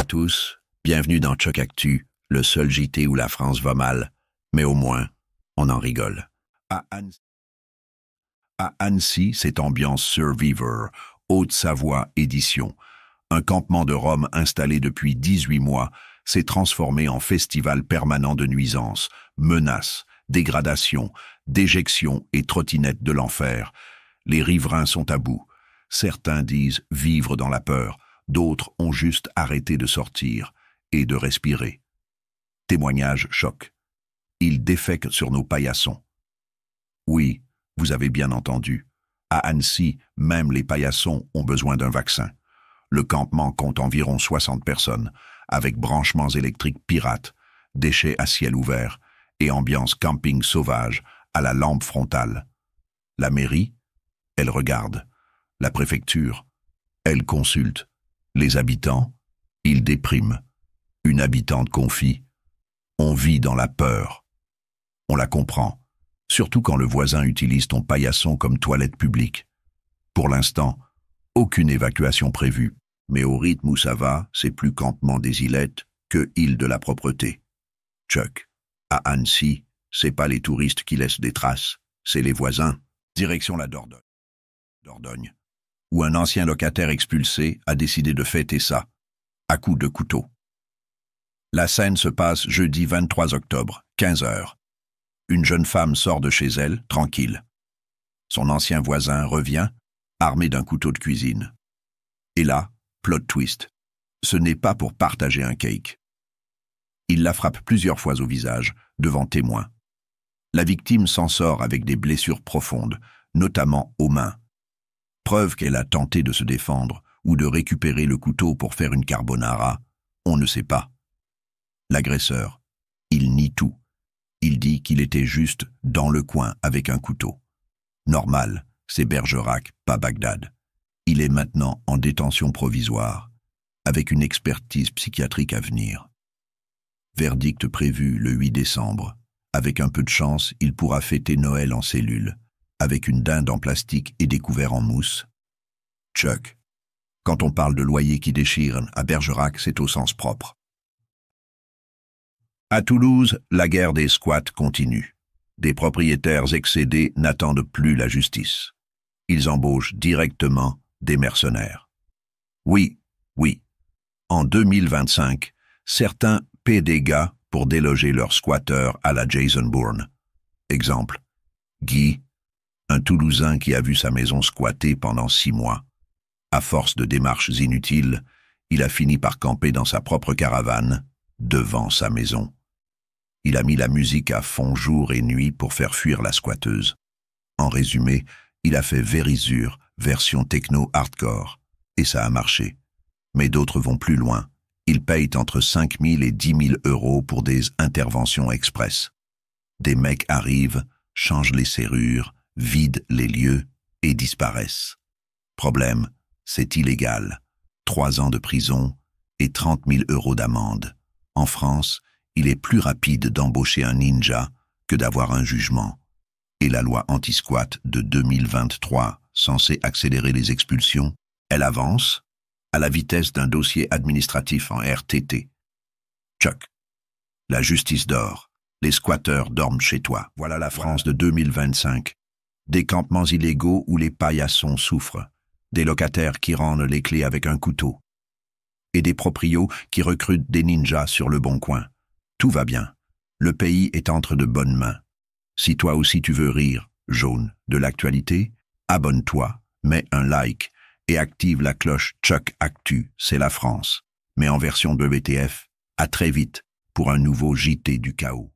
tous, bienvenue dans Choc Actu, le seul JT où la France va mal, mais au moins, on en rigole. À Annecy, c'est ambiance Survivor, Haute-Savoie édition. Un campement de Rome installé depuis 18 mois s'est transformé en festival permanent de nuisances, menaces, dégradations, déjections et trottinettes de l'enfer. Les riverains sont à bout. Certains disent vivre dans la peur, d'autres ont juste arrêté de sortir et de respirer. Témoignage choc. Ils défèquent sur nos paillassons. Oui, vous avez bien entendu. À Annecy, même les paillassons ont besoin d'un vaccin. Le campement compte environ 60 personnes, avec branchements électriques pirates, déchets à ciel ouvert et ambiance camping sauvage à la lampe frontale. La mairie, elle regarde. La préfecture, elle consulte. Les habitants, ils dépriment. Une habitante confie. On vit dans la peur. On la comprend, surtout quand le voisin utilise ton paillasson comme toilette publique. Pour l'instant, aucune évacuation prévue. Mais au rythme où ça va, c'est plus campement des îlettes que île de la propreté. Chuck, à Annecy, c'est pas les touristes qui laissent des traces, c'est les voisins. Direction la Dordogne, où un ancien locataire expulsé a décidé de fêter ça, à coups de couteau. La scène se passe jeudi 23 octobre, 15 h. Une jeune femme sort de chez elle, tranquille. Son ancien voisin revient, armé d'un couteau de cuisine. Et là, plot twist. Ce n'est pas pour partager un cake. Il la frappe plusieurs fois au visage, devant témoins. La victime s'en sort avec des blessures profondes, notamment aux mains. Preuve qu'elle a tenté de se défendre ou de récupérer le couteau pour faire une carbonara, on ne sait pas. L'agresseur, il nie tout. Il dit qu'il était juste dans le coin avec un couteau. Normal, c'est Bergerac, pas Bagdad. Il est maintenant en détention provisoire, avec une expertise psychiatrique à venir. Verdict prévu le 8 décembre. Avec un peu de chance, il pourra fêter Noël en cellule, avec une dinde en plastique et des couverts en mousse. Chuck. Quand on parle de loyer qui déchire à Bergerac, c'est au sens propre. À Toulouse, la guerre des squats continue. Des propriétaires excédés n'attendent plus la justice. Ils embauchent directement des mercenaires. Oui. En 2025, certains paient des gars pour déloger leurs squatteurs à la Jason Bourne. Exemple, Guy, un Toulousain qui a vu sa maison squattée pendant 6 mois. À force de démarches inutiles, il a fini par camper dans sa propre caravane, devant sa maison. Il a mis la musique à fond jour et nuit pour faire fuir la squatteuse. En résumé, il a fait Vérisure, version techno hardcore, et ça a marché. Mais d'autres vont plus loin. Ils payent entre 5 000 et 10 000 euros pour des interventions express. Des mecs arrivent, changent les serrures, vident les lieux et disparaissent. Problème, c'est illégal. 3 ans de prison et 30 000 euros d'amende. En France, il est plus rapide d'embaucher un ninja que d'avoir un jugement. Et la loi anti-squat de 2023, censée accélérer les expulsions, elle avance à la vitesse d'un dossier administratif en RTT. Chuck. La justice dort. Les squatteurs dorment chez toi. Voilà la France de 2025. Des campements illégaux où les paillassons souffrent. Des locataires qui rendent les clés avec un couteau. Et des proprios qui recrutent des ninjas sur le bon coin. Tout va bien. Le pays est entre de bonnes mains. Si toi aussi tu veux rire, jaune, de l'actualité, abonne-toi, mets un like et active la cloche Choc Actu, c'est la France. Mais en version WTF, à très vite pour un nouveau JT du chaos.